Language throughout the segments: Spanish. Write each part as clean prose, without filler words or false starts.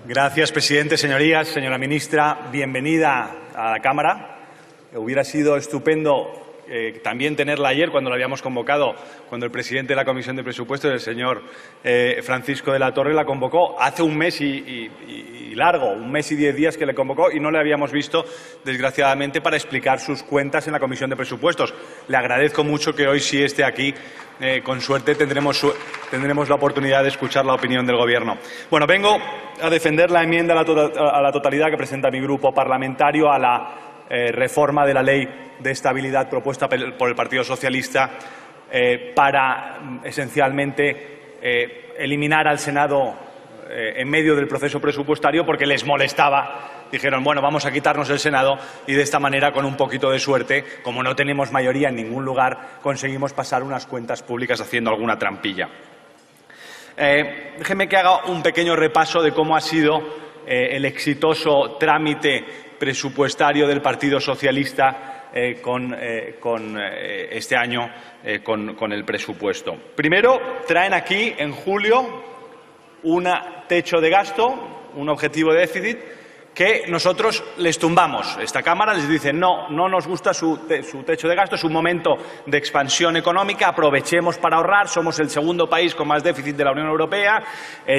Gracias, presidente. Señorías, señora ministra, bienvenida a la Cámara. Hubiera sido estupendo también tenerla ayer, cuando la habíamos convocado, cuando el presidente de la Comisión de Presupuestos, el señor Francisco de la Torre, la convocó hace un mes y largo, un mes y 10 días que le convocó, y no le habíamos visto, desgraciadamente, para explicar sus cuentas en la Comisión de Presupuestos. Le agradezco mucho que hoy sí esté aquí. Con suerte tendremos la oportunidad de escuchar la opinión del Gobierno. Bueno, vengo a defender la enmienda a la totalidad que presenta mi grupo parlamentario a la reforma de la Ley de Estabilidad propuesta por el Partido Socialista para, esencialmente, eliminar al Senado en medio del proceso presupuestario porque les molestaba. Dijeron, bueno, vamos a quitarnos el Senado y de esta manera, con un poquito de suerte, como no tenemos mayoría en ningún lugar, conseguimos pasar unas cuentas públicas haciendo alguna trampilla. Déjeme que haga un pequeño repaso de cómo ha sido el exitoso trámite presupuestario del Partido Socialista con este año con el presupuesto. Primero, traen aquí en julio un techo de gasto, un objetivo de déficit, que nosotros les tumbamos. Esta Cámara les dice no nos gusta su techo de gasto, es un momento de expansión económica, aprovechemos para ahorrar, somos el segundo país con más déficit de la Unión Europea,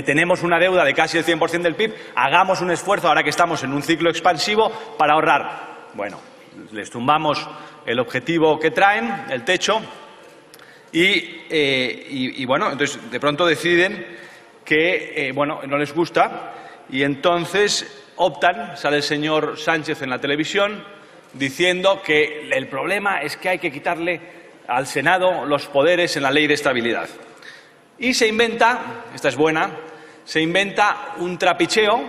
tenemos una deuda de casi el 100% del PIB, hagamos un esfuerzo ahora que estamos en un ciclo expansivo para ahorrar. Bueno, les tumbamos el objetivo que traen, el techo, y bueno, entonces de pronto deciden que bueno, no les gusta y entonces optan, sale el señor Sánchez en la televisión diciendo que el problema es que hay que quitarle al Senado los poderes en la Ley de Estabilidad. Y se inventa, esta es buena, se inventa un trapicheo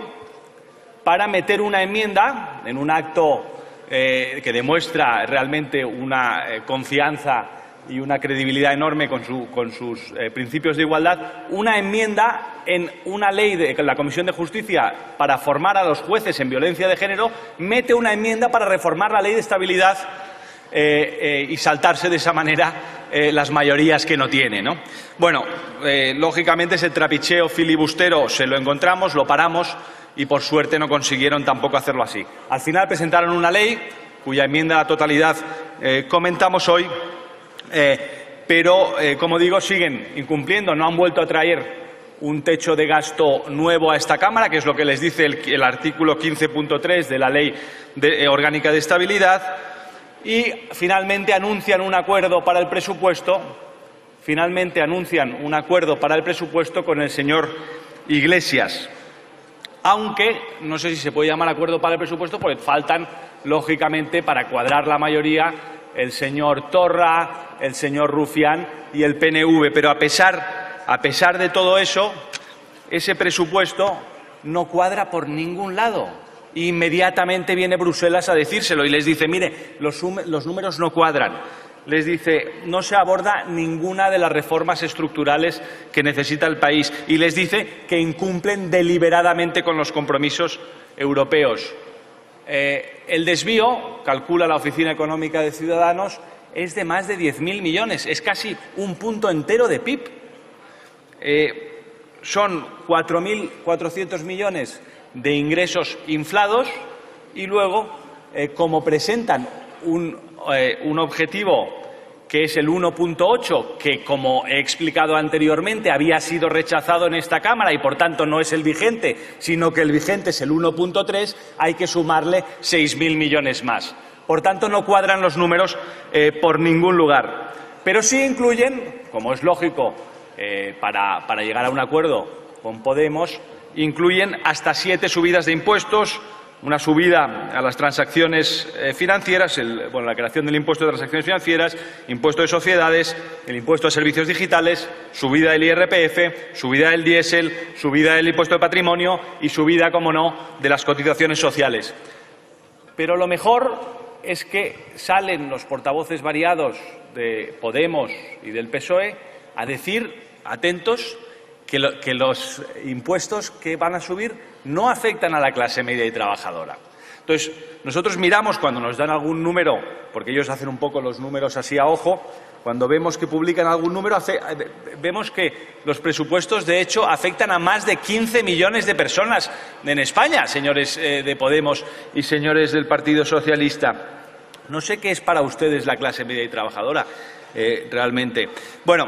para meter una enmienda en un acto que demuestra realmente una confianza y una credibilidad enorme con sus principios de igualdad, una enmienda en una ley de la Comisión de Justicia para formar a los jueces en violencia de género, mete una enmienda para reformar la Ley de Estabilidad y saltarse de esa manera las mayorías que no tiene, ¿no? Bueno, lógicamente ese trapicheo filibustero se lo encontramos, lo paramos y por suerte no consiguieron tampoco hacerlo así. Al final presentaron una ley cuya enmienda a la totalidad comentamos hoy, pero, como digo, siguen incumpliendo, no han vuelto a traer un techo de gasto nuevo a esta Cámara, que es lo que les dice el artículo 15.3 de la Ley Orgánica de Estabilidad, y finalmente anuncian un acuerdo para el presupuesto, con el señor Iglesias. Aunque no sé si se puede llamar acuerdo para el presupuesto porque faltan, lógicamente, para cuadrar la mayoría, el señor Torra, el señor Rufián y el PNV. Pero a pesar de todo eso, ese presupuesto no cuadra por ningún lado. Inmediatamente viene Bruselas a decírselo y les dice, mire, los números no cuadran. Les dice, no se aborda ninguna de las reformas estructurales que necesita el país. Y les dice que incumplen deliberadamente con los compromisos europeos. El desvío, calcula la Oficina Económica de Ciudadanos, es de más de 10.000 millones, es casi un punto entero de PIB. Son 4.400 millones de ingresos inflados y luego, como presentan un objetivo que es el 1.8, que, como he explicado anteriormente, había sido rechazado en esta Cámara y, por tanto, no es el vigente, sino que el vigente es el 1.3, hay que sumarle 6.000 millones más. Por tanto, no cuadran los números por ningún lugar. Pero sí incluyen, como es lógico, para llegar a un acuerdo con Podemos, incluyen hasta 7 subidas de impuestos, una subida a las transacciones financieras, la creación del impuesto de transacciones financieras, impuesto de sociedades, el impuesto a servicios digitales, subida del IRPF, subida del diésel, subida del impuesto de patrimonio y subida, como no, de las cotizaciones sociales. Pero lo mejor es que salen los portavoces variados de Podemos y del PSOE a decir, atentos, que los impuestos que van a subir no afectan a la clase media y trabajadora. Entonces, nosotros miramos cuando nos dan algún número, porque ellos hacen un poco los números así a ojo, Cuando vemos que publican algún número, vemos que los presupuestos, de hecho, afectan a más de 15 millones de personas en España, señores de Podemos y señores del Partido Socialista. No sé qué es para ustedes la clase media y trabajadora, realmente. Bueno,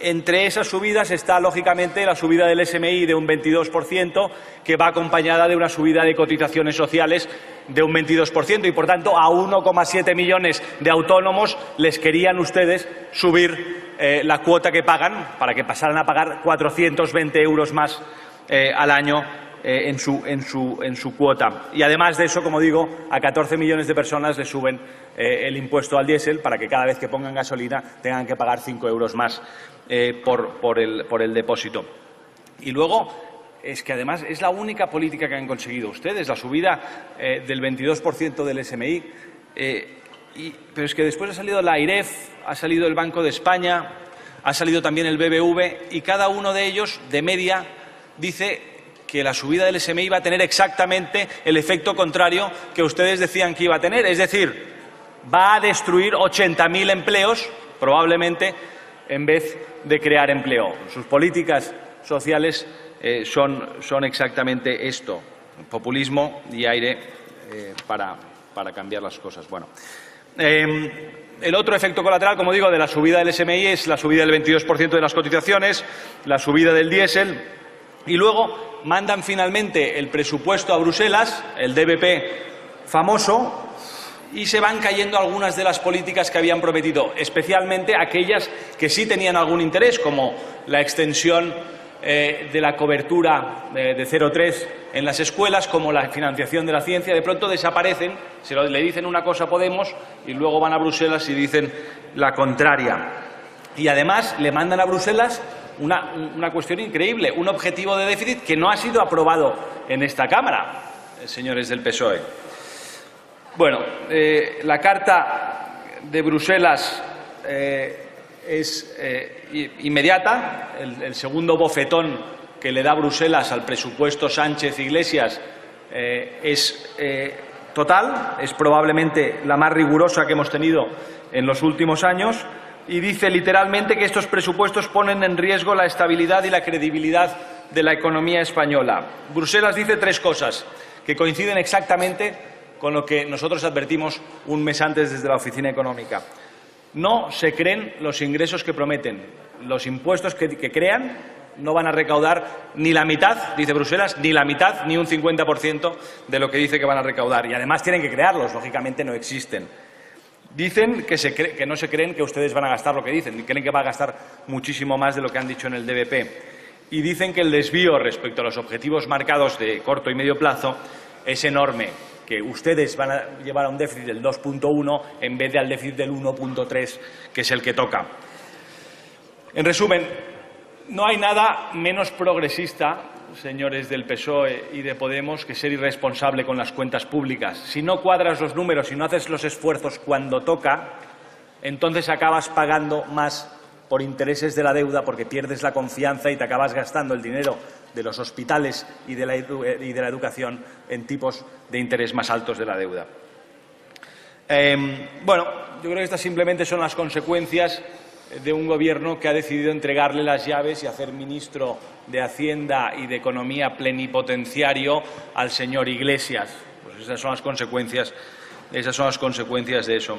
entre esas subidas está, lógicamente, la subida del SMI de un 22%, que va acompañada de una subida de cotizaciones sociales de un 22%, y, por tanto, a 1,7 millones de autónomos les querían ustedes subir la cuota que pagan para que pasaran a pagar 420 euros más al año en su cuota. Y, además de eso, como digo, a 14 millones de personas les suben el impuesto al diésel para que cada vez que pongan gasolina tengan que pagar 5 euros más por el depósito. Y luego, es que además es la única política que han conseguido ustedes, la subida del 22% del SMI. Pero es que después ha salido la AIREF, ha salido el Banco de España, ha salido también el BBV, y cada uno de ellos, de media, dice que la subida del SMI va a tener exactamente el efecto contrario que ustedes decían que iba a tener. Es decir, va a destruir 80.000 empleos, probablemente, en vez de crear empleo. Sus políticas sociales son exactamente esto: populismo y aire para cambiar las cosas. Bueno, el otro efecto colateral, como digo, de la subida del SMI es la subida del 22% de las cotizaciones, la subida del diésel, y luego mandan finalmente el presupuesto a Bruselas, el DBP famoso, y se van cayendo algunas de las políticas que habían prometido, especialmente aquellas que sí tenían algún interés, como la extensión de la cobertura de 0,3 en las escuelas, como la financiación de la ciencia. De pronto desaparecen, le dicen una cosa a Podemos y luego van a Bruselas y dicen la contraria. Y además le mandan a Bruselas una cuestión increíble, un objetivo de déficit que no ha sido aprobado en esta Cámara, señores del PSOE. Bueno, la carta de Bruselas es inmediata. El segundo bofetón que le da Bruselas al presupuesto Sánchez-Iglesias es total, es probablemente la más rigurosa que hemos tenido en los últimos años, y dice literalmente que estos presupuestos ponen en riesgo la estabilidad y la credibilidad de la economía española. Bruselas dice tres cosas que coinciden exactamente con lo que nosotros advertimos un mes antes desde la Oficina Económica. No se creen los ingresos que prometen. Los impuestos que crean no van a recaudar ni la mitad, dice Bruselas, ni la mitad, ni un 50% de lo que dice que van a recaudar. Y además tienen que crearlos, lógicamente no existen. Dicen que no se creen que ustedes van a gastar lo que dicen, creen que va a gastar muchísimo más de lo que han dicho en el DBP. Y dicen que el desvío respecto a los objetivos marcados de corto y medio plazo es enorme, que ustedes van a llevar a un déficit del 2,1 en vez de al déficit del 1,3, que es el que toca. En resumen, no hay nada menos progresista, señores del PSOE y de Podemos, que ser irresponsable con las cuentas públicas. Si no cuadras los números y no haces los esfuerzos cuando toca, entonces acabas pagando más por intereses de la deuda, porque pierdes la confianza y te acabas gastando el dinero de los hospitales y de la educación en tipos de interés más altos de la deuda. Bueno, yo creo que estas simplemente son las consecuencias de un gobierno que ha decidido entregarle las llaves y hacer ministro de Hacienda y de Economía plenipotenciario al señor Iglesias. Pues esas son las consecuencias de eso.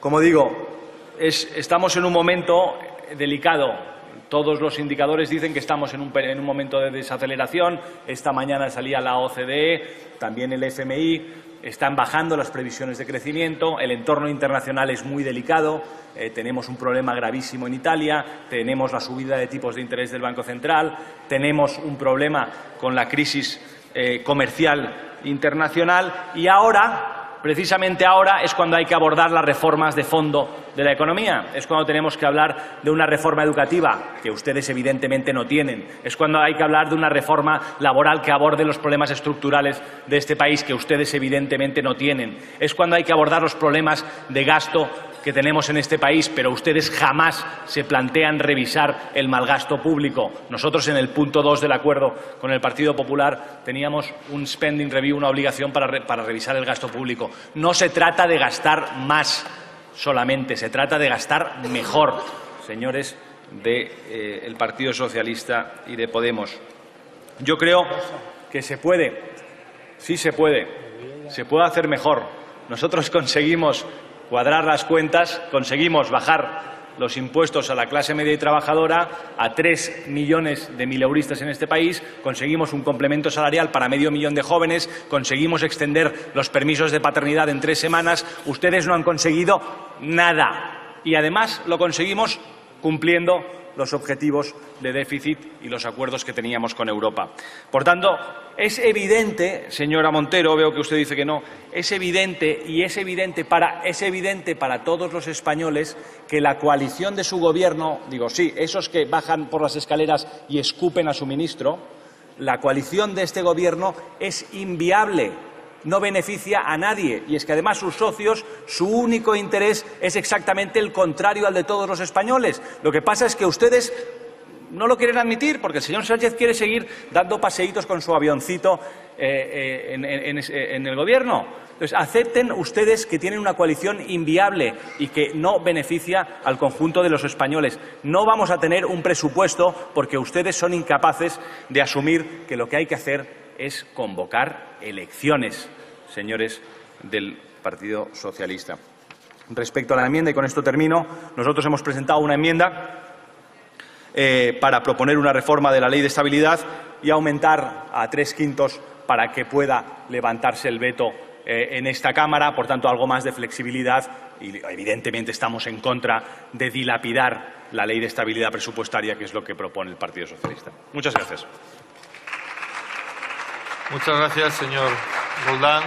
Como digo, estamos en un momento delicado. Todos los indicadores dicen que estamos en un momento de desaceleración. Esta mañana salía la OCDE, también el FMI. Están bajando las previsiones de crecimiento. El entorno internacional es muy delicado. Tenemos un problema gravísimo en Italia. Tenemos la subida de tipos de interés del Banco Central. Tenemos un problema con la crisis comercial internacional. Y ahora, precisamente ahora, es cuando hay que abordar las reformas de fondo de la economía. Es cuando tenemos que hablar de una reforma educativa, que ustedes evidentemente no tienen. Es cuando hay que hablar de una reforma laboral que aborde los problemas estructurales de este país, que ustedes evidentemente no tienen. Es cuando hay que abordar los problemas de gasto que tenemos en este país, pero ustedes jamás se plantean revisar el malgasto público. Nosotros, en el punto 2 del acuerdo con el Partido Popular, teníamos un spending review, una obligación para revisar el gasto público. No se trata de gastar más, solamente, se trata de gastar mejor, señores del Partido Socialista y de Podemos. Yo creo que se puede, sí se puede hacer mejor. Nosotros conseguimos cuadrar las cuentas, conseguimos bajar los impuestos a la clase media y trabajadora, a 3 millones de mileuristas en este país, conseguimos un complemento salarial para 500.000 de jóvenes, conseguimos extender los permisos de paternidad en 3 semanas. Ustedes no han conseguido nada y, además, lo conseguimos cumpliendo los objetivos de déficit y los acuerdos que teníamos con Europa. Por tanto, es evidente, señora Montero, veo que usted dice que no, es evidente para todos los españoles que la coalición de su Gobierno, digo, sí, esos que bajan por las escaleras y escupen a su ministro, la coalición de este Gobierno es inviable. No beneficia a nadie y es que además sus socios, su único interés es exactamente el contrario al de todos los españoles. Lo que pasa es que ustedes no lo quieren admitir porque el señor Sánchez quiere seguir dando paseitos con su avioncito en el Gobierno. Entonces, acepten ustedes que tienen una coalición inviable y que no beneficia al conjunto de los españoles. No vamos a tener un presupuesto porque ustedes son incapaces de asumir que lo que hay que hacer es convocar elecciones, señores del Partido Socialista. Respecto a la enmienda, y con esto termino, nosotros hemos presentado una enmienda para proponer una reforma de la Ley de Estabilidad y aumentar a 3/5 para que pueda levantarse el veto en esta Cámara. Por tanto, algo más de flexibilidad y, evidentemente, estamos en contra de dilapidar la Ley de Estabilidad Presupuestaria, que es lo que propone el Partido Socialista. Muchas gracias. Muchas gracias, señor Roldán.